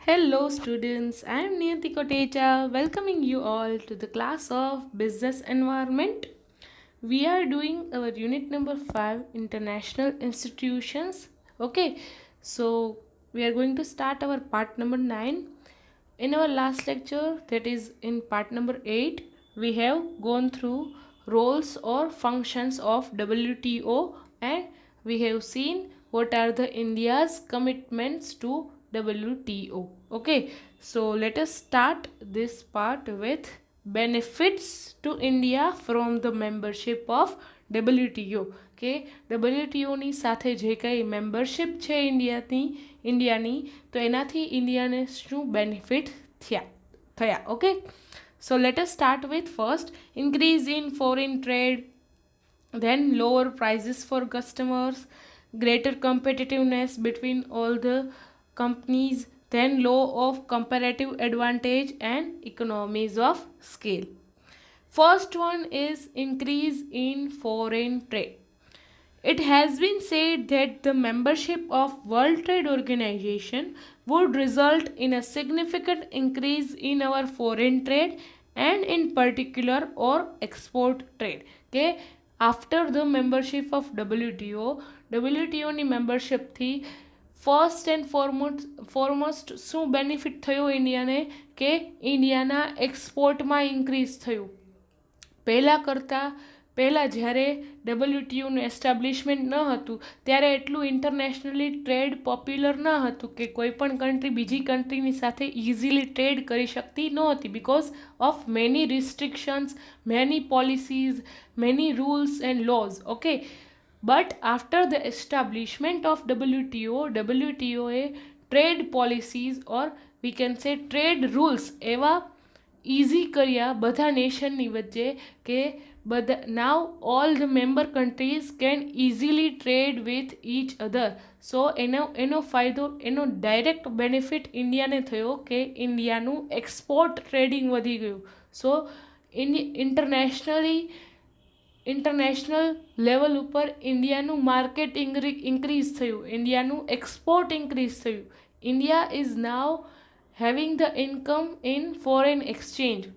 Hello students, I am Niyati Kotecha welcoming you all to the class of Business Environment. We are doing our unit number 5 International Institutions. Okay, so we are going to start our part number 9. In our last lecture, that is in part number 8, we have gone through roles or functions of WTO and we have seen what are the India's commitments to WTO. Okay, so let us start this part with benefits to India from the membership of WTO. કે WTOની સાથે જે કંઈ membership છે ઇન્ડિયાની તો એનાથી ઇન્ડિયાને શું benefit થયા okay so let us start with first increase in foreign trade then lower prices for customers, greater competitiveness between all the companies, then law of comparative advantage and economies of scale. First one is increase in foreign trade. It has been said that the membership of World Trade Organization would result in a significant increase in our foreign trade and in particular our export trade. Okay, after the membership of WTO ની મેમ્બરશિપથી first and foremost શું benefit થયો ઇન્ડિયાને કે ઇન્ડિયાના એક્સપોર્ટમાં increase થયું પહેલાં જ્યારે ડબલ્યુટીઓનું establishment ન હતું ત્યારે એટલું ઇન્ટરનેશનલી ટ્રેડ પોપ્યુલર ન હતું કે કોઈ પણ કન્ટ્રી બીજી કન્ટ્રીની સાથે ઇઝીલી ટ્રેડ કરી શકતી નહોતી because of many restrictions many policies many rules and laws okay but after the establishment of ડબલ્યુટીઓએ trade policies or we can say trade rules એવા ઇઝી કર્યા બધા નેશનની વચ્ચે કે બધા now all the member countries can easily trade with each other so એનો ફાયદો એનો ડાયરેક્ટ બેનિફિટ ઇન્ડિયાને થયો કે ઇન્ડિયાનું એક્સપોર્ટ ટ્રેડિંગ વધી ગયું સો ઇન્ટરનેશનલ લેવલ ઉપર ઇન્ડિયાનું માર્કેટ ઇન્ક્રીઝ થયું ઇન્ડિયાનું એક્સપોર્ટ ઇન્ક્રીઝ થયું India is now having the income in foreign exchange.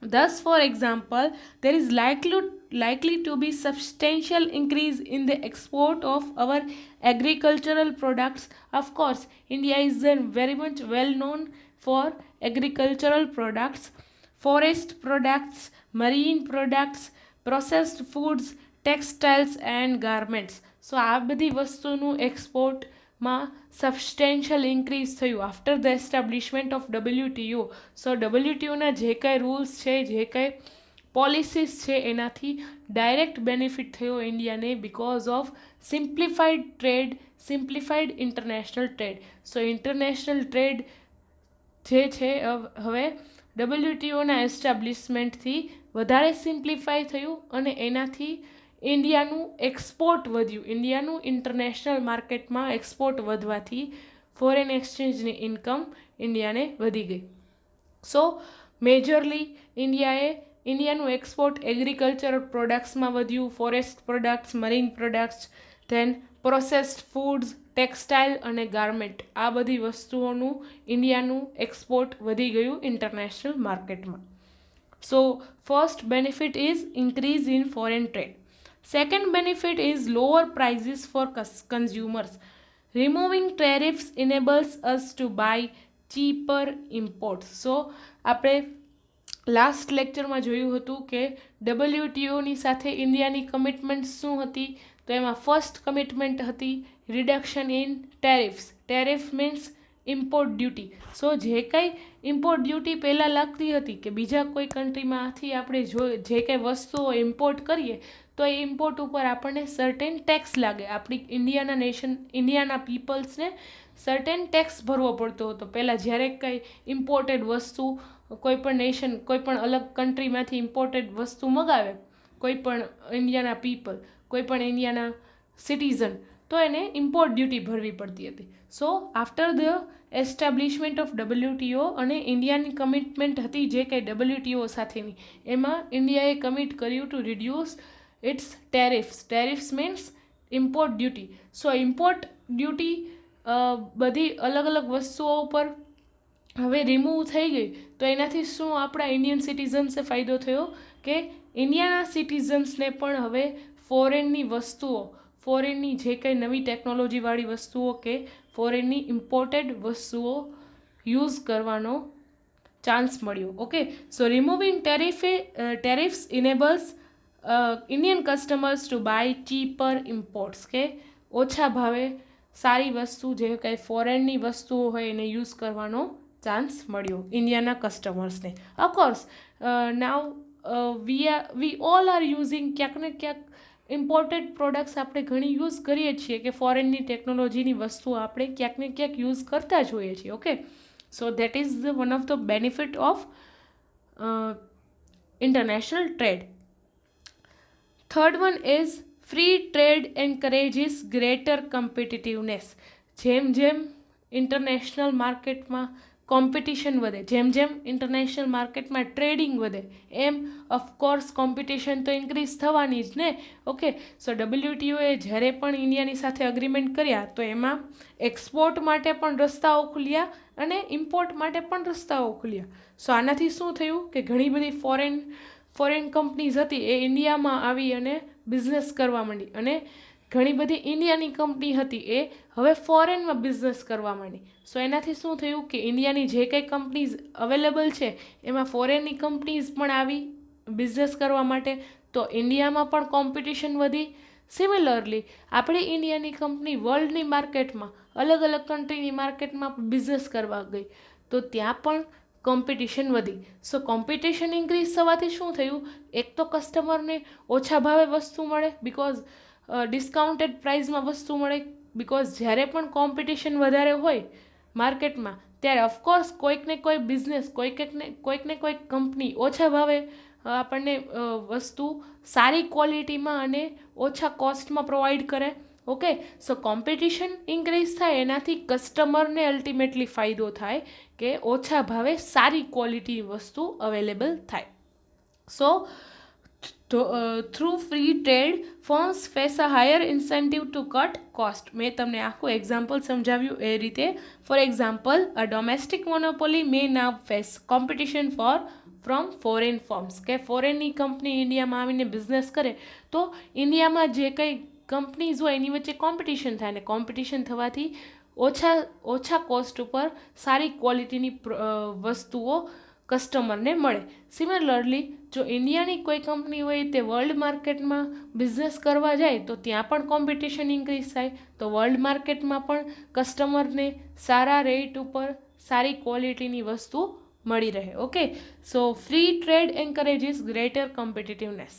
Thus, for example, there is likely to be substantial increase in the export of our agricultural products. Of course, India is very much well known for agricultural products, forest products, marine products, processed foods, textiles and garments. So, આ બધી વસ્તુનું એક્સપોર્ટમાં substantial increase થયું after the establishment of WTO so ડબલ્યુટીઓના જે કાંઈ rules છે જે કાંઈ પોલિસીસ છે એનાથી ડાયરેક્ટ બેનિફિટ થયો ઇન્ડિયાને because of simplified trade simplified international trade so international trade જે છે હવે ડબલ્યુટીઓના એસ્ટાબ્લિશમેન્ટથી વધારે સિમ્પ્લિફાઈ થયું અને એનાથી ઇન્ડિયાનું એક્સપોર્ટ વધ્યું ઇન્ડિયાનું ઇન્ટરનેશનલ માર્કેટમાં એક્સપોર્ટ વધવાથી ફોરેન એક્સચેન્જની ઇન્કમ ઇન્ડિયાને વધી ગઈ સો મેજરલી ઇન્ડિયાનું એક્સપોર્ટ એગ્રીકલ્ચર પ્રોડક્ટ્સમાં વધ્યું forest products marine products then processed foods textile અને ગાર્મેન્ટ આ બધી વસ્તુઓનું ઇન્ડિયાનું એક્સપોર્ટ વધી ગયું ઇન્ટરનેશનલ માર્કેટમાં so first benefit is increase in foreign trade Second benefit is lower prices for consumers. Removing tariffs enables us to buy cheaper imports. So, આપણે last લેક્ચરમાં જોયું હતું કે ડબલ્યુટીઓની સાથે ઇન્ડિયાની કમિટમેન્ટ શું હતી તો એમાં ફર્સ્ટ કમિટમેન્ટ હતી reduction in tariff means import duty so જે કાંઈ ઇમ્પોર્ટ ડ્યુટી પહેલાં લાગતી હતી કે બીજા કોઈ કન્ટ્રીમાંથી આપણે જે કાંઈ વસ્તુઓ ઇમ્પોર્ટ કરીએ તો એ ઇમ્પોર્ટ ઉપર આપણને સર્ટેન ટેક્સ લાગે આપણી ઇન્ડિયાના પીપલ્સને સર્ટેન ટેક્સ ભરવો પડતો હતો પહેલાં જ્યારે કંઈ ઇમ્પોર્ટેડ વસ્તુ કોઈપણ નેશન કોઈપણ અલગ કન્ટ્રીમાંથી ઇમ્પોર્ટેડ વસ્તુ મગાવે કોઈપણ ઇન્ડિયાના પીપલ કોઈપણ ઇન્ડિયાના સિટીઝન તો એને ઇમ્પોર્ટ ડ્યુટી ભરવી પડતી હતી so after the establishment of WTO અને ઇન્ડિયાની કમિટમેન્ટ હતી જે કંઈ ડબલ્યુટીઓ સાથેની એમાં ઇન્ડિયાએ કમિટ કર્યું to reduce its tariffs means import duty so import duty બધી અલગ અલગ વસ્તુઓ ઉપર હવે રિમૂવ થઈ ગઈ તો એનાથી શું આપણા ઇન્ડિયન સિટીઝન્સને ફાયદો થયો કે ઇન્ડિયાના સિટીઝન્સને પણ હવે ફોરેનની વસ્તુઓ, ફોરેનની જે કંઈ નવી ટેકનોલોજીવાળી વસ્તુઓ કે ફોરેનની ઇમ્પોર્ટેડ વસ્તુઓ યુઝ કરવાનો ચાન્સ મળ્યો. Okay, so removing tariffs enables Indian customers to buy cheaper imports, કે ઓછા ભાવે સારી વસ્તુ જે કંઈ ફોરેનની વસ્તુઓ હોય એને યુઝ કરવાનો ચાન્સ મળ્યો ઇન્ડિયાના કસ્ટમર્સને. Of course now we all are using ક્યાંક ને ક્યાંક ઇમ્પોર્ટેડ પ્રોડક્ટ્સ આપણે ઘણી યુઝ કરીએ છીએ કે ફોરેનની ટેકનોલોજીની વસ્તુઓ આપણે ક્યાંક ને ક્યાંક યુઝ કરતા જ હોઈએ છીએ. Okay, so that is one of the benefit of international trade. Third one is free trade encourages greater competitiveness. જેમ જેમ ઇન્ટરનેશનલ માર્કેટમાં કોમ્પિટિશન વધે, જેમ જેમ ઇન્ટરનેશનલ માર્કેટમાં ટ્રેડિંગ વધે, એમ ઓફકોર્સ કોમ્પિટિશન તો ઇન્ક્રીઝ થવાની જ ને. ઓકે, સો WTOએ જ્યારે પણ ઇન્ડિયાની સાથે અગ્રીમેન્ટ કર્યા તો એમાં એક્સપોર્ટ માટે પણ રસ્તાઓ ખુલ્યા અને ઇમ્પોર્ટ માટે પણ રસ્તાઓ ખુલ્યા. સો આનાથી શું થયું કે ઘણી બધી ફોરેન કંપનીઝ હતી એ ઇન્ડિયામાં આવી અને બિઝનેસ કરવા માંડી, અને ઘણી બધી ઇન્ડિયાની કંપની હતી એ હવે ફોરેનમાં બિઝનેસ કરવા માંડી. સો એનાથી શું થયું કે ઇન્ડિયાની જે કંઈ કંપનીઝ અવેલેબલ છે એમાં ફોરેનની કંપનીઝ પણ આવી બિઝનેસ કરવા માટે, તો ઇન્ડિયામાં પણ કોમ્પિટિશન વધી. સિમિલરલી આપણી ઇન્ડિયાની કંપની વર્લ્ડની માર્કેટમાં, અલગ અલગ કન્ટ્રીની માર્કેટમાં બિઝનેસ કરવા ગઈ તો ત્યાં પણ કોમ્પિટિશન વધી. સો કોમ્પિટિશન ઇન્ક્રીઝ થવાથી શું થયું, એક તો કસ્ટમરને ઓછા ભાવે વસ્તુ મળે, બિકોઝ ડિસ્કાઉન્ટેડ પ્રાઇસમાં વસ્તુ મળે. બિકોઝ જ્યારે પણ કોમ્પિટિશન વધારે હોય માર્કેટમાં ત્યારે ઓફકોર્સ કોઈક ને કોઈ બિઝનેસ, કોઈક ને કોઈક કંપની ઓછા ભાવે આપણને વસ્તુ સારી ક્વોલિટીમાં અને ઓછા કોસ્ટમાં પ્રોવાઈડ કરે. ઓકે, સો કોમ્પિટિશન ઇન્ક્રીઝ થાય એનાથી કસ્ટમરને અલ્ટિમેટલી ફાયદો થાય કે ઓછા ભાવે સારી ક્વોલિટીની વસ્તુ અવેલેબલ થાય. So through free trade firms face a higher incentive to cut cost. મેં તમને આખું એક્ઝામ્પલ સમજાવ્યું એ રીતે. For example, a domestic monopoly may now face competition from foreign firms, કે ફોરેનની કંપની ઇન્ડિયામાં આવીને બિઝનેસ કરે તો ઇન્ડિયામાં જે કંઈ કંપનીઝ હોય એની વચ્ચે કોમ્પિટિશન થાય, અને કોમ્પિટિશન થવાથી ઓછા કોસ્ટ ઉપર સારી ક્વોલિટીની વસ્તુઓ કસ્ટમરને મળે. સિમિલરલી જો ઇન્ડિયાની કોઈ કંપની હોય તે વર્લ્ડ માર્કેટમાં બિઝનેસ કરવા જાય તો ત્યાં પણ કોમ્પિટિશન ઇન્ક્રીઝ થાય, તો વર્લ્ડ માર્કેટમાં પણ કસ્ટમરને સારા રેટ ઉપર સારી ક્વોલિટીની વસ્તુ મળી રહે. ઓકે, સો ફ્રી ટ્રેડ એન્કરેજીસ ગ્રેટર કોમ્પિટિટિવનેસ.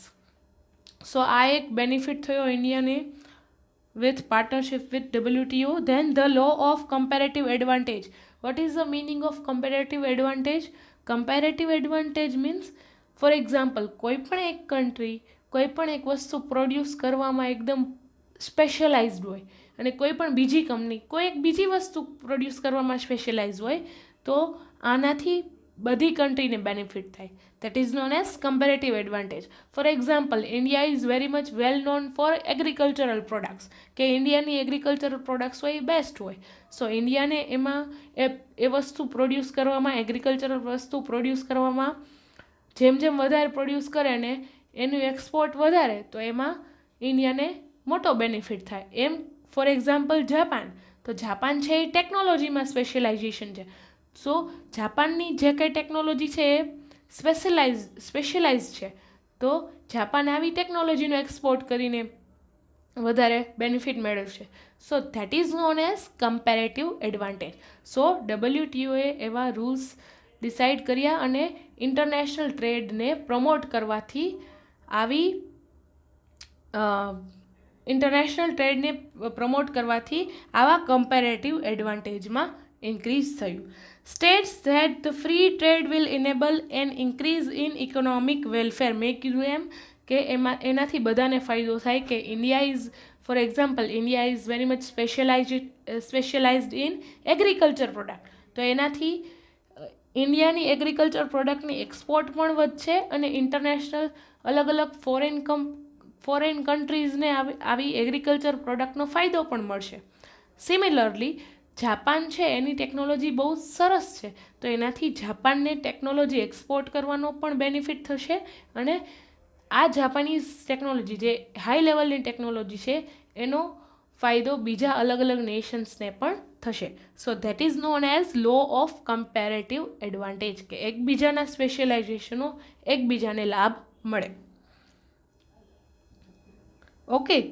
સો આ એક બેનિફિટ થયો ઇન્ડિયાને with partnership with WTO. Then the law of comparative advantage. What is the meaning of comparative advantage? Comparative advantage means, for example, કોઈ પણ એક કન્ટ્રી કોઈ પણ એક વસ્તુ પ્રોડ્યુસ કરવામાં એકદમ સ્પેશિયલાઇઝડ હોય અને કોઈ પણ બીજી કંપની કોઈ એક બીજી વસ્તુ પ્રોડ્યુસ કરવામાં સ્પેશિયલાઇઝ હોય તો આનાથી બધી કન્ટ્રીને બેનિફિટ થાય. That is known as comparative advantage. For example, India is very much well known for agricultural products. કે ઇન્ડિયાની એગ્રીકલ્ચરલ પ્રોડક્ટ્સ હોય એ બેસ્ટ હોય. સો ઇન્ડિયાને એમાં એ વસ્તુ પ્રોડ્યુસ કરવામાં, એગ્રીકલ્ચરલ વસ્તુ પ્રોડ્યુસ કરવામાં જેમ જેમ વધારે પ્રોડ્યુસ કરે ને એનું એક્સપોર્ટ વધારે તો એમાં ઇન્ડિયાને મોટો બેનિફિટ થાય. એમ ફોર એક્ઝામ્પલ જાપાન, તો જાપાન છે એ ટેકનોલોજીમાં સ્પેશિયલાઇઝેશન છે. સો જાપાનની જે કંઈ ટેકનોલોજી છે એ સ્પેશિયલાઇઝ છે, તો જાપાન આવી ટેકનોલોજીનો એક્સપોર્ટ કરીને વધારે બેનિફિટ મેળવશે. So that is known as comparative advantage. So WTOએ એવા રૂલ્સ ડિસાઇડ કર્યા અને ઇન્ટરનેશનલ ટ્રેડને પ્રમોટ કરવાથી આવા કમ્પેરેટિવ એડવાન્ટેજમાં ઇન્ક્રીઝ થયું. States that the free trade will enable an increase in economic welfare. મેં કીધું એમ કે એનાથી બધાને ફાયદો થાય કે India is, for example, India is very much specialised in agriculture product, તો એનાથી ઇન્ડિયાની એગ્રીકલ્ચર પ્રોડક્ટની એક્સપોર્ટ પણ વધશે અને ઇન્ટરનેશનલ અલગ અલગ ફોરેન કન્ટ્રીઝને આવી એગ્રીકલ્ચર પ્રોડક્ટનો ફાયદો પણ મળશે. સિમિલરલી જાપાન છે એની ટેકનોલોજી બહુ સરસ છે, તો એનાથી જાપાનને ટેકનોલોજી એક્સપોર્ટ કરવાનો પણ બેનિફિટ થશે, અને આ જાપાનીઝ ટેકનોલોજી જે હાઈ લેવલની ટેકનોલોજી છે એનો ફાયદો બીજા અલગ અલગ નેશન્સને પણ થશે. So that is known as law of comparative advantage, કે એકબીજાના સ્પેશિયલાઇઝેશનો એકબીજાને લાભ મળે. Okay,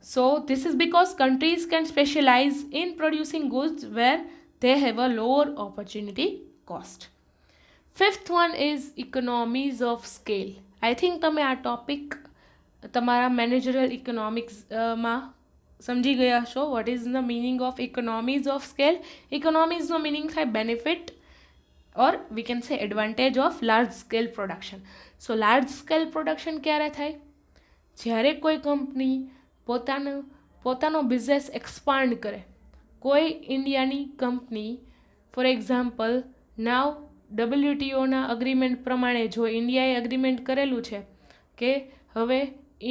so this is because countries can specialize in producing goods where they have a lower opportunity cost. Fifth one is economies of scale. I think તમે આ topic તમારા મેનેજરલ ઇકોનોમિક્સમાં સમજી ગયા છો. What is the meaning of economies of scale? ઇકોનોમીઝનો meaning થાય benefit or we can say advantage of large scale production. So large scale production ક્યારે થાય? જ્યારે કોઈ કંપની પોતાનો બિઝનેસ એક્સપાન્ડ કરે. કોઈ ઇન્ડિયાની કંપની ફોર એક્ઝામ્પલ નાવ WTOના અગ્રીમેન્ટ પ્રમાણે જો ઇન્ડિયાએ અગ્રીમેન્ટ કરેલું છે કે હવે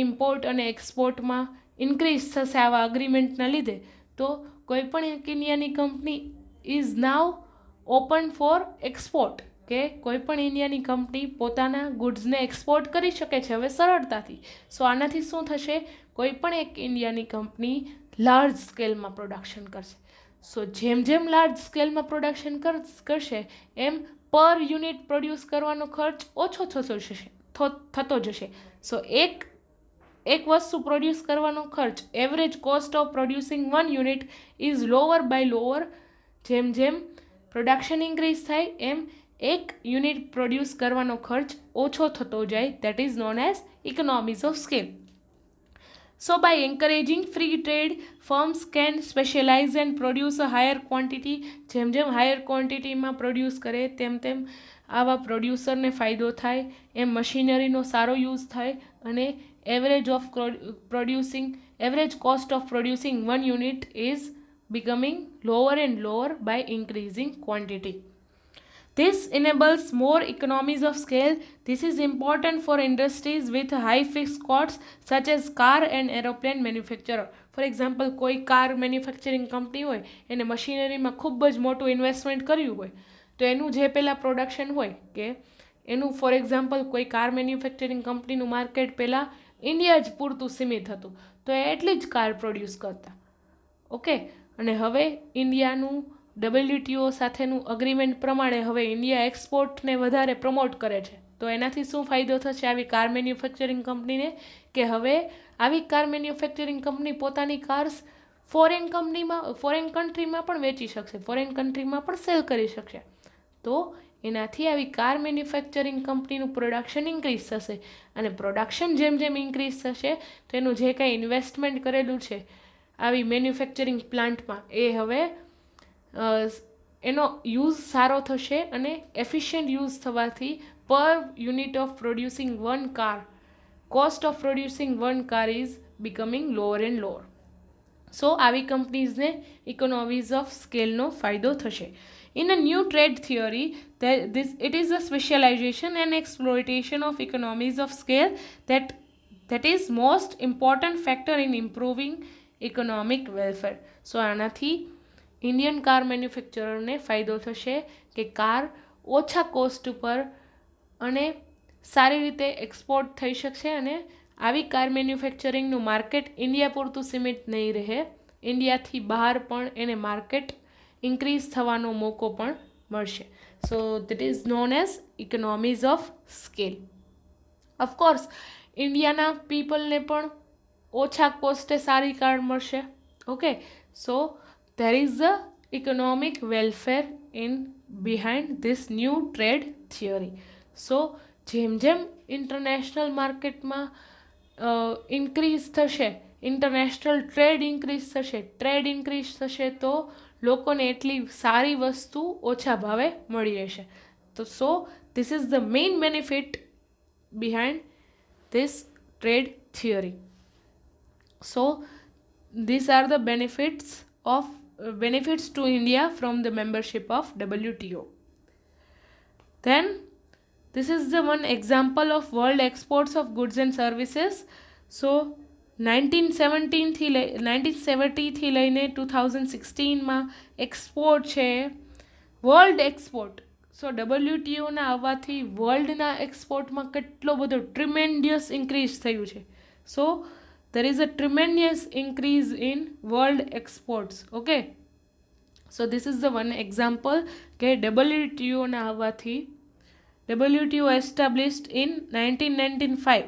ઇમ્પોર્ટ અને એક્સપોર્ટમાં ઇન્ક્રીઝ થશે આવા અગ્રીમેન્ટના લીધે, તો કોઈ પણ એક ઇન્ડિયાની company is now open four export, કે કોઈ પણ ઇન્ડિયાની કંપની પોતાના ગુડ્સને એક્સપોર્ટ કરી શકે છે હવે સરળતાથી. સો આનાથી શું થશે? કોઈ પણ એક ઇન્ડિયાની કંપની લાર્જ સ્કેલમાં પ્રોડક્શન કરશે. સો જેમ જેમ લાર્જ સ્કેલમાં પ્રોડક્શન કરશે એમ પર યુનિટ પ્રોડ્યુસ કરવાનો ખર્ચ ઓછો થતો જશે. સો એક વસ્તુ પ્રોડ્યુસ કરવાનો ખર્ચ, average cost of producing 1 unit is lower by lower. જેમ જેમ પ્રોડક્શન ઇન્ક્રીઝ થાય એમ એક યુનિટ પ્રોડ્યુસ કરવાનો ખર્ચ ઓછો થતો જાય. That is known as economies of scale. So by encouraging free trade, firms can specialize and produce a higher quantity. જેમ જેમ હાયર ક્વોન્ટિટીમાં પ્રોડ્યુસ કરે તેમ તેમ આવા પ્રોડ્યુસરને ફાયદો થાય, એમ મશીનરીનો સારો યુઝ થાય, અને average cost of producing 1 unit is becoming lower and lower by increasing quantity. This enables more economies of scale. This is important for industries with high fixed costs such as car and aeroplane manufacturer. For example, કોઈ car manufacturing company હોય એને મશીનરીમાં ખૂબ જ મોટું investment કર્યું હોય, તો એનું જે પહેલાં પ્રોડક્શન હોય કે એનું ફોર એક્ઝામ્પલ કોઈ કાર મેન્યુફેક્ચરિંગ કંપનીનું માર્કેટ પહેલાં ઇન્ડિયા જ પૂરતું સીમિત હતું, તો એ એટલી જ કાર પ્રોડ્યુસ કરતા. ઓકે, અને હવે ઇન્ડિયાનું WTO સાથેનું અગ્રીમેન્ટ પ્રમાણે હવે ઇન્ડિયા એક્સપોર્ટને વધારે પ્રમોટ કરે છે, તો એનાથી શું ફાયદો થશે આવી કાર મેન્યુફેક્ચરિંગ કંપનીને? કે હવે આવી કાર મેન્યુફેક્ચરિંગ કંપની પોતાની કાર્સ ફોરેન કન્ટ્રીમાં પણ વેચી શકશે, ફોરેન કન્ટ્રીમાં પણ સેલ કરી શકશે. તો એનાથી આવી કાર મેન્યુફેક્ચરિંગ કંપનીનું પ્રોડક્શન ઇન્ક્રીઝ થશે, અને પ્રોડક્શન જેમ જેમ ઇન્ક્રીઝ થશે તો એનું જે કાંઈ ઇન્વેસ્ટમેન્ટ કરેલું છે આવી મેન્યુફેક્ચરિંગ પ્લાન્ટમાં એ હવે એનો યુઝ સારો થશે, અને એફિશિયન્ટ યુઝ થવાથી per unit of producing 1 car, cost of producing 1 car is becoming lower and lower. So આવી કંપનીઝને ઇકોનોમીઝ ઓફ સ્કેલનો ફાયદો થશે. In a new trade theory, it is a specialization and exploitation of economies of scale that is most important factor in improving economic welfare. So આનાથી Indian car મેન્યુફેક્ચરરને ફાયદો થશે કે car ઓછા કોસ્ટ ઉપર અને સારી રીતે એક્સપોર્ટ થઈ શકશે, અને આવી કાર મેન્યુફેક્ચરિંગનું માર્કેટ ઇન્ડિયા પૂરતું સીમિત નહીં રહે, ઇન્ડિયાથી બહાર પણ એને માર્કેટ ઇન્ક્રીઝ થવાનો મોકો પણ મળશે. So that is known as economies of scale. Of course ઇન્ડિયાના પીપલને પણ ઓછા કોસ્ટે સારી કાર મળશે. Okay, so there is a economic welfare in behind this new trade theory. So જેમ જેમ ઇન્ટરનેશનલ માર્કેટમાં ઇન્ક્રીઝ થશે, ઇન્ટરનેશનલ ટ્રેડ ઇન્ક્રીઝ થશે તો લોકોને એટલી સારી વસ્તુ ઓછા ભાવે મળી રહેશે. તો સો this is the main benefit behind this trade theory. So these are the benefits to India from the membership of WTO. Then this is the one example of world exports of goods and services. So 1970થી લઈને 2016માં export છે world export. સો ડબલ્યુટીઓના આવવાથી વર્લ્ડના એક્સપોર્ટમાં કેટલો બધો ટ્રિમેન્ડિયસ increase થયું છે. સો there is a tremendous increase in world exports. Okay, so this is the one example કે WTO ના આવવાથી WTO established in 1995.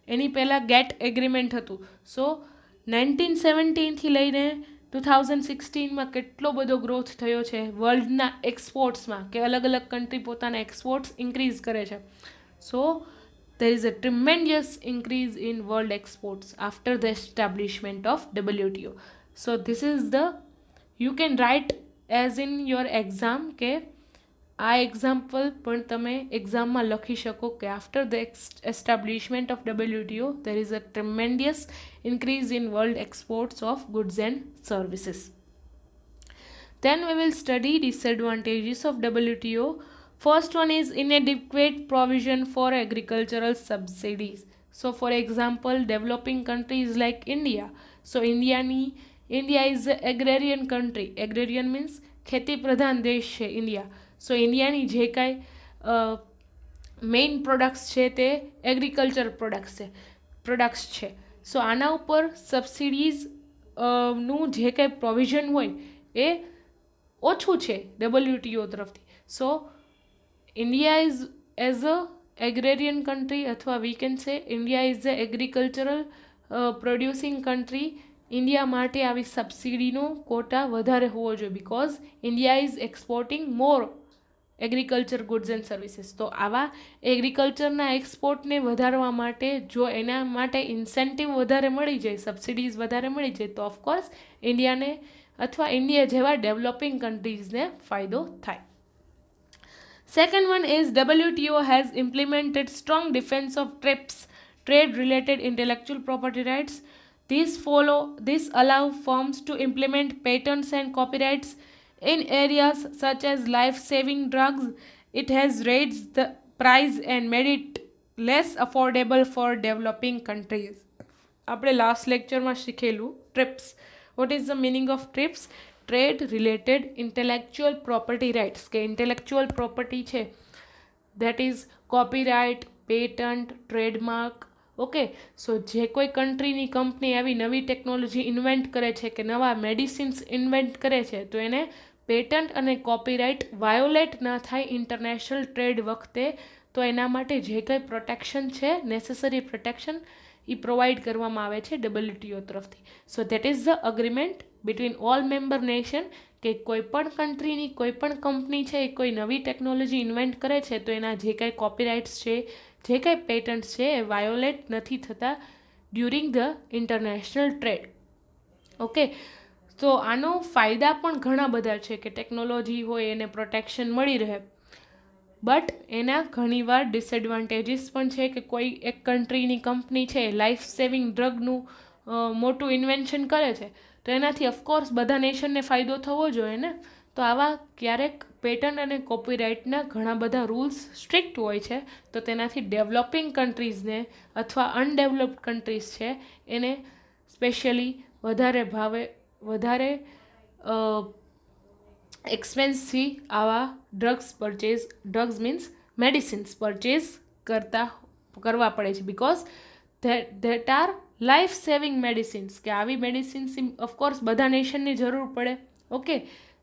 એની પહેલાં ગેટ એગ્રીમેન્ટ હતું. સો 1917થી લઈને 2016માં કેટલો બધો ગ્રોથ થયો છે વર્લ્ડના એક્સપોર્ટ્સમાં, કે અલગ અલગ કન્ટ્રી પોતાના એક્સપોર્ટ્સ ઇન્ક્રીઝ કરે છે. સો there is a tremendous increase in world exports after the establishment of WTO. So this is the, you can write as in your exam કે આ એક્ઝામ્પલ પણ તમે એક્ઝામમાં લખી શકો કે after the establishment of WTO there is a tremendous increase in world exports of goods and services. Then we will study disadvantages of WTO. First one is inadequate provision for agricultural subsidies. So for example, developing countries like India. So India is an agrarian country. Agrarian means ખેતી પ્રધાન દેશ છે India. સો ઇન્ડિયાની જે કાંઈ main products છે તે agriculture products છે. સો આના ઉપર સબસિડીઝ નું જે કાંઈ પ્રોવિઝન હોય એ ઓછું છે WTO તરફથી. સો India is as a agrarian country, અથવા we can say India is a agricultural producing country. India માટે આવી સબસિડીનો કોટા વધારે હોવો જોઈએ because India is exporting more agriculture goods and services. તો આવા એગ્રીકલ્ચરના એક્સપોર્ટને વધારવા માટે જો એના માટે ઇન્સેન્ટિવ વધારે મળી જાય, સબસિડીઝ વધારે મળી જાય તો ઓફકોર્સ ઇન્ડિયાને અથવા ઇન્ડિયા જેવા ડેવલપિંગ કન્ટ્રીઝને ફાયદો થાય. Second one is WTO has implemented strong defense of TRIPS, trade-related intellectual property rights. This allow firms to implement patents and copyrights in areas such as life-saving drugs. It has raised the price and made it less affordable for developing countries. આપણે last લેક્ચરમાં શીખેલું TRIPS. What is the meaning of TRIPS? Trade related intellectual property rights, કે intellectual property છે that is copyright, patent, trademark. Okay, so જે કોઈ કન્ટ્રીની company આવી નવી technology invent કરે છે કે નવા મેડિસિન્સ ઇન્વેન્ટ કરે છે તો એને પેટન્ટ અને કોપીરાઇટ વાયોલેટ ના થાય ઇન્ટરનેશનલ ટ્રેડ વખતે, તો એના માટે જે કંઈ પ્રોટેક્શન છે નેસેસરી પ્રોટેક્શન એ પ્રોવાઈડ કરવામાં આવે છે WTO તરફથી. So that is the agreement between all member nation કે કોઈ પણ કન્ટ્રીની કોઈ પણ કંપની છે એ કોઈ નવી ટેકનોલોજી ઇન્વેન્ટ કરે છે તો એના જે કાંઈ કોપીરાઇટ્સ છે, જે કાંઈ પેટન્ટ્સ છે એ વાયોલેટ નથી થતા during the international trade. Okay, તો આનો ફાયદા પણ ઘણા બધા છે કે ટેકનોલોજી હોય એને પ્રોટેક્શન મળી રહે, બટ એના ઘણીવાર ડિસએડવાન્ટેજીસ પણ છે કે કોઈ એક કન્ટ્રીની કંપની છે લાઈફ સેવિંગ ડ્રગનું મોટું ઇન્વેન્શન કરે છે તો એનાથી ઓફકોર્સ બધા નેશનને ફાયદો થવો જોઈએ ને. તો આવા ક્યારેક પેટન્ટ અને કોપીરાઇટના ઘણા બધા રૂલ્સ સ્ટ્રિક્ટ હોય છે તો તેનાથી ડેવલપિંગ કન્ટ્રીઝને અથવા અનડેવલપ્ડ કન્ટ્રીઝ છે એને સ્પેશિયલી વધારે એક્સપેન્સથી આવા ડ્રગ્સ મીન્સ મેડિસિન્સ પરચેઝ કરવા પડે છે because that are life saving medicines, કે આવી મેડિસિન્સ ઓફકોર્સ બધા નેશનની જરૂર પડે. ઓકે,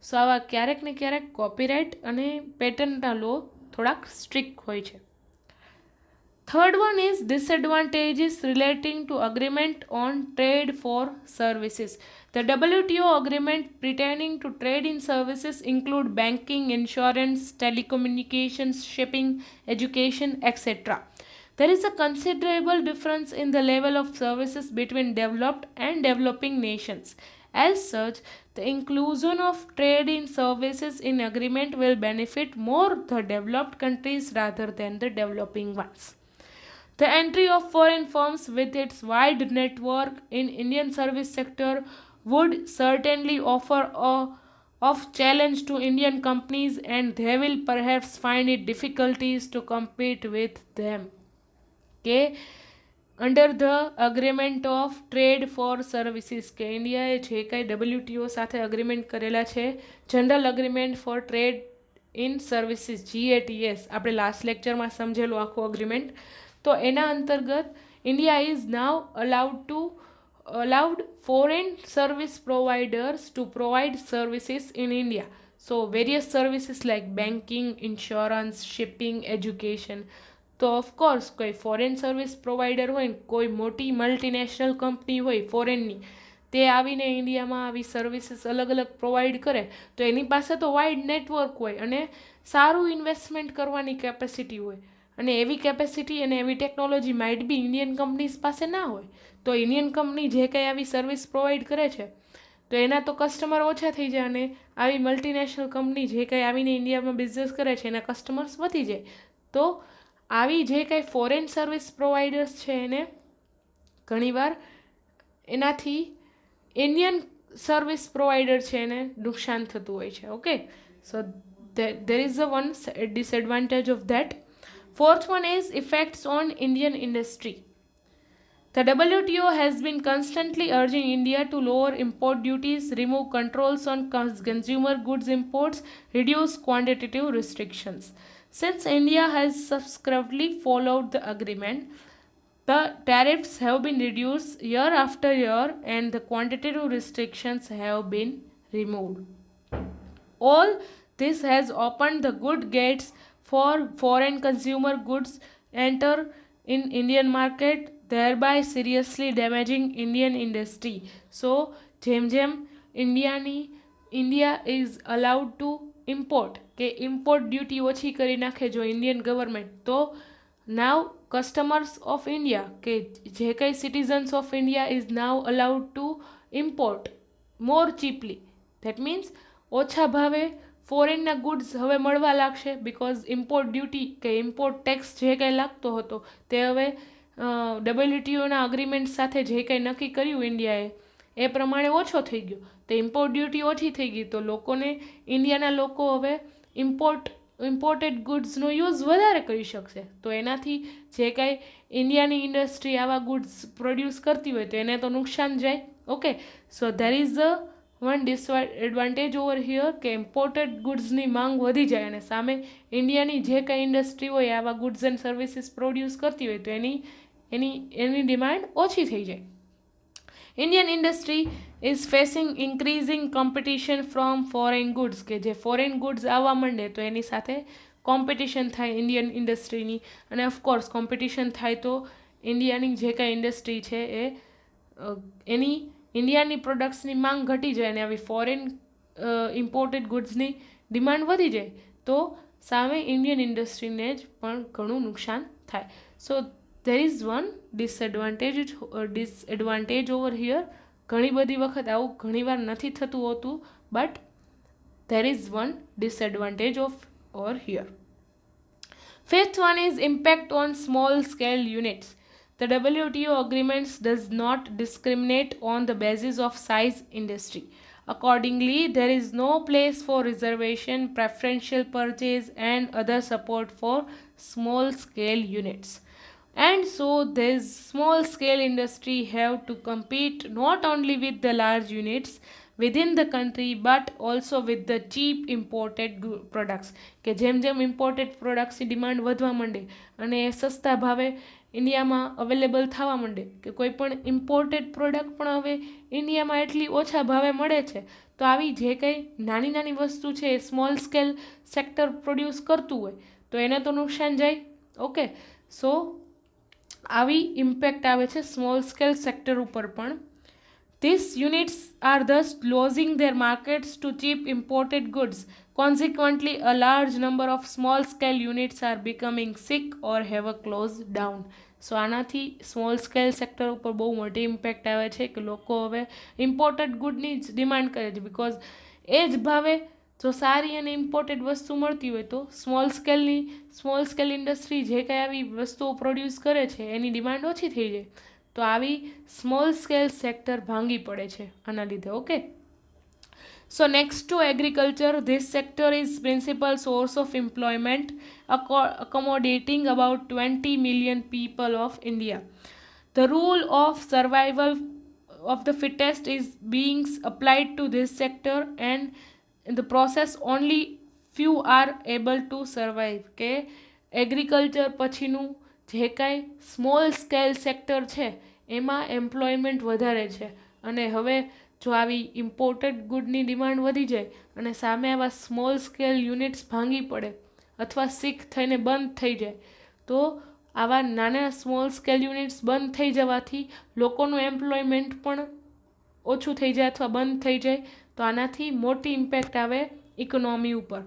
સો આવા ક્યારેક ને ક્યારેક કોપીરાઇટ અને પેટન્ટના લો થોડાક સ્ટ્રિક્ટ હોય છે. Third one is disadvantages relating to agreement on trade for services. The WTO agreement pertaining to trade in services include banking, insurance, telecommunications, shipping, education, etc. There is a considerable difference in the level of services between developed and developing nations. As such, the inclusion of trade in services in agreement will benefit more the developed countries rather than the developing ones. The entry of foreign firms with its wide network in Indian service sector would certainly offer of challenge to Indian companies and they will perhaps find it difficulties to compete with them. કે under the agreement of trade for services, કે ઇન્ડિયાએ જે કંઈ WTO સાથે agreement કરેલા છે, general agreement for trade in services, GATS, આપણે last લેક્ચરમાં સમજેલું આખું અગ્રીમેન્ટ, તો એના અંતર્ગત India is now allowed foreign service providers to provide services in India. So various services like banking, insurance, shipping, education. તો ઓફકોર્સ કોઈ ફોરેન સર્વિસ પ્રોવાઈડર હોય, કોઈ મોટી મલ્ટીનેશનલ કંપની હોય ફોરેનની, તે આવીને ઇન્ડિયામાં આવી સર્વિસીસ અલગ અલગ પ્રોવાઈડ કરે, તો એની પાસે તો વાઇડ નેટવર્ક હોય અને સારું ઇન્વેસ્ટમેન્ટ કરવાની કેપેસિટી હોય, અને એવી કેપેસિટી અને એવી technology might be Indian companies પાસે ના હોય. તો ઇન્ડિયન કંપની જે કંઈ આવી સર્વિસ પ્રોવાઈડ કરે છે, તો એના તો કસ્ટમર ઓછા થઈ જાય, અને આવી મલ્ટીનેશનલ કંપની જે કંઈ આવીને ઇન્ડિયામાં બિઝનેસ કરે છે એના કસ્ટમર્સ વધી જાય. તો આવી જે કંઈ ફોરેન સર્વિસ પ્રોવાઈડર્સ છે એને ઘણીવાર એનાથી ઇન્ડિયન સર્વિસ પ્રોવાઈડર છે એને નુકસાન થતું હોય છે. Okay, so there is a one disadvantage of that. Fourth one is effects on Indian industry. The WTO has been constantly urging India to lower import duties, remove controls on consumer goods imports, reduce quantitative restrictions. Since India has subsequently followed the agreement, the tariffs have been reduced year after year and the quantitative restrictions have been removed. All this has opened the good gates for foreign consumer goods enter in Indian market, thereby seriously damaging Indian industry. So જેમ India is allowed to import, કે import duty ઓછી કરી નાખે જો Indian government, તો now customers of India, કે જે કંઈ citizens of India is now allowed to import more cheaply. That means ઓછા ભાવે ફોરેનના ગુડ્સ હવે મળવા લાગશે, બિકોઝ ઇમ્પોર્ટ ડ્યુટી કે ઇમ્પોર્ટ ટેક્સ જે કંઈ લાગતો હતો તે હવે WTOના અગ્રીમેન્ટ સાથે જે કંઈ નક્કી કર્યું ઇન્ડિયાએ એ પ્રમાણે ઓછો થઈ ગયો. તો ઇમ્પોર્ટ ડ્યુટી ઓછી થઈ ગઈ, તો લોકોને ઇન્ડિયાના લોકો હવે ઇમ્પોર્ટેડ ગુડ્સનો યુઝ વધારે કરી શકશે. તો એનાથી જે કાંઈ ઇન્ડિયાની ઇન્ડસ્ટ્રી આવા ગુડ્સ પ્રોડ્યુસ કરતી હોય તો એને તો નુકસાન જાય. Okay, so there is a one disadvantage over here, કે ઇમ્પોર્ટેડ ગુડ્સની માંગ વધી જાય અને સામે ઇન્ડિયાની જે કંઈ ઇન્ડસ્ટ્રી હોય આવા ગુડ્સ એન્ડ સર્વિસીસ પ્રોડ્યુસ કરતી હોય તો એની ડિમાન્ડ ઓછી થઈ જાય. Indian industry is facing increasing competition from foreign goods, કે જે ફોરેન ગુડ્સ આવવા માંડે તો એની સાથે કોમ્પિટિશન થાય ઇન્ડિયન ઇન્ડસ્ટ્રીની, અને ઓફકોર્સ કોમ્પિટિશન થાય તો ઇન્ડિયાની જે કાંઈ ઇન્ડસ્ટ્રી છે એ એની ઇન્ડિયાની પ્રોડક્ટ્સની માંગ ઘટી જાય અને આવી ફોરેન ઇમ્પોર્ટેડ ગુડ્સની ડિમાન્ડ વધી જાય, તો સામે ઇન્ડિયન ઇન્ડસ્ટ્રીને જ પણ ઘણું નુકસાન થાય. સો there is one disadvantage over here. ઘણી બધી વખત આવું ઘણીવાર નથી થતું હોતું, but there is one disadvantage over here. Fifth one is impact on small scale units. The WTO agreements does not discriminate on the basis of size industry. Accordingly, there is no place for reservation, preferential purchase and other support for small scale units. And so this small scale industry have to compete not only with the large units within the country but also with the cheap imported products, કે જેમ imported પ્રોડક્ટ્સની demand વધવા માંડે અને એ સસ્તા ભાવે ઇન્ડિયામાં available થવા માંડે, કે કોઈ પણ ઇમ્પોર્ટેડ પ્રોડક્ટ પણ હવે ઇન્ડિયામાં એટલી ઓછા ભાવે મળે છે, તો આવી જે કંઈ નાની વસ્તુ છે એ સ્મોલ સ્કેલ સેક્ટર પ્રોડ્યુસ કરતું હોય તો એને તો નુકસાન જાય. ઓકે, સો આવી ઇમ્પેક્ટ આવે છે સ્મોલ સ્કેલ સેક્ટર ઉપર પણ. These units are thus losing their markets to cheap imported goods. Consequently, a large number of small scale units are becoming sick or have closed down. સો આનાથી small scale sector ઉપર બહુ મોટી impact આવે છે, કે લોકો હવે ઇમ્પોર્ટેડ ગુડની જ ડિમાન્ડ કરે છે, બિકોઝ એ જ ભાવે જો સારી અને ઇમ્પોર્ટેડ વસ્તુ મળતી હોય તો સ્મોલ સ્કેલ ઇન્ડસ્ટ્રી જે કંઈ આવી વસ્તુઓ પ્રોડ્યુસ કરે છે એની ડિમાન્ડ ઓછી થઈ જાય, તો આવી સ્મોલ સ્કેલ સેક્ટર ભાંગી પડે છે આના લીધે. Okay, so next to agriculture. This sector is principal source of employment, accommodating about 20 million people of India. The rule of survival of the fittest is being applied to this sector, and in the process only few are able to survive. કે agriculture પછીનું જે કાંઈ small scale sector છે એમાં employment વધારે છે, અને હવે જો આવી ઇમ્પોર્ટેડ ગુડની ડિમાન્ડ વધી જાય અને સામે આવા સ્મોલ સ્કેલ યુનિટ્સ ભાંગી પડે અથવા સિક થઈને બંધ થઈ જાય, તો આવા નાના સ્મોલ સ્કેલ યુનિટ્સ બંધ થઈ જવાથી લોકોનું એમ્પ્લોયમેન્ટ પણ ઓછું થઈ જાય અથવા બંધ થઈ જાય, તો આનાથી મોટી ઇમ્પેક્ટ આવે ઇકોનોમી ઉપર.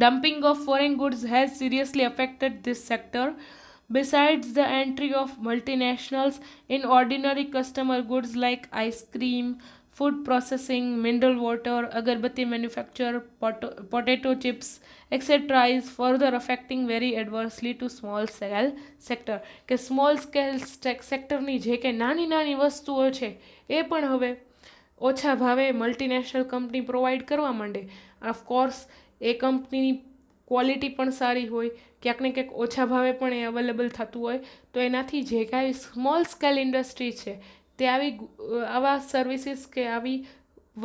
Dumping of foreign goods has seriously affected this sector. Besides the entry of multinationals in ordinary customer goods like ice cream, food processing, mineral water, agarbatti manufacture, potato chips, etc. is further affecting very adversely to small scale sector. કે small scale સેક્ટરની જે કે નાની નાની વસ્તુઓ છે એ પણ હવે ઓછા ભાવે મલ્ટીનેશનલ કંપની પ્રોવાઈડ કરવા માંડે. ઓફકોર્સ એ કંપનીની ક્વોલિટી પણ સારી હોય, ક્યાંક ને ક્યાંક ઓછા ભાવે પણ એ અવેલેબલ થતું હોય, તો એનાથી જે કાંઈ સ્મોલ સ્કેલ ઇન્ડસ્ટ્રી છે તે આવા સર્વિસીસ કે આવી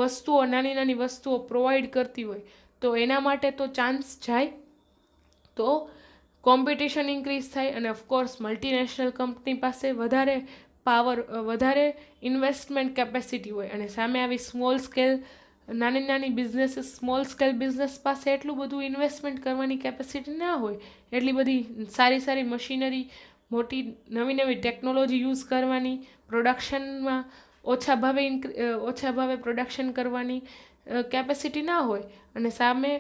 વસ્તુઓ, નાની નાની વસ્તુઓ પ્રોવાઈડ કરતી હોય, તો એના માટે તો ચાન્સ જાય, તો કોમ્પિટિશન ઇન્ક્રીઝ થાય, અને ઓફકોર્સ મલ્ટીનેશનલ કંપની પાસે વધારે પાવર, વધારે ઇન્વેસ્ટમેન્ટ કેપેસિટી હોય, અને સામે આવી સ્મોલ સ્કેલ નાની નાની બિઝનેસીસ, સ્મોલ સ્કેલ બિઝનેસ પાસે એટલું બધું ઇન્વેસ્ટમેન્ટ કરવાની કેપેસિટી ના હોય, એટલી બધી સારી સારી મશીનરી, મોટી નવી નવી ટેકનોલોજી યુઝ કરવાની, પ્રોડક્શનમાં ઓછા ભાવે પ્રોડક્શન કરવાની કેપેસિટી ના હોય, અને સામે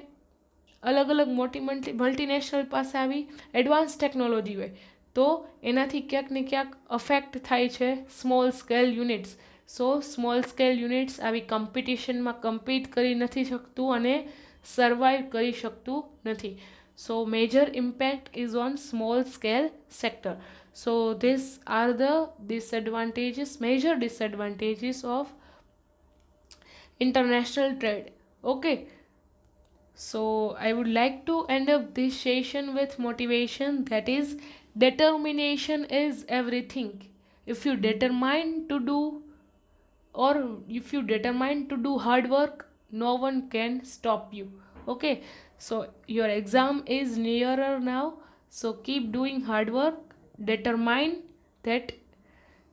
અલગ અલગ મોટી મલ્ટીનેશનલ પાસે આવી એડવાન્સ ટેકનોલોજી હોય, તો એનાથી ક્યાંક ને ક્યાંક અફેક્ટ થાય છે સ્મોલ સ્કેલ યુનિટ્સ. સો સ્મોલ સ્કેલ યુનિટ્સ આવી કોમ્પિટિશનમાં કમ્પીટ કરી નથી શકતું અને સર્વાઈવ કરી શકતું નથી. So major impact is on small scale sector. So this are the major disadvantages of international trade. Okay. So I would like to end up this session with motivation, that is, determination is everything. If you determine to do, or if you determine to do hard work, no one can stop you. Okay, so your exam is nearer now, so keep doing hard work, determine that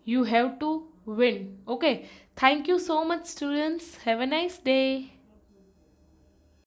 you have to win. Okay, thank you so much students, have a nice day.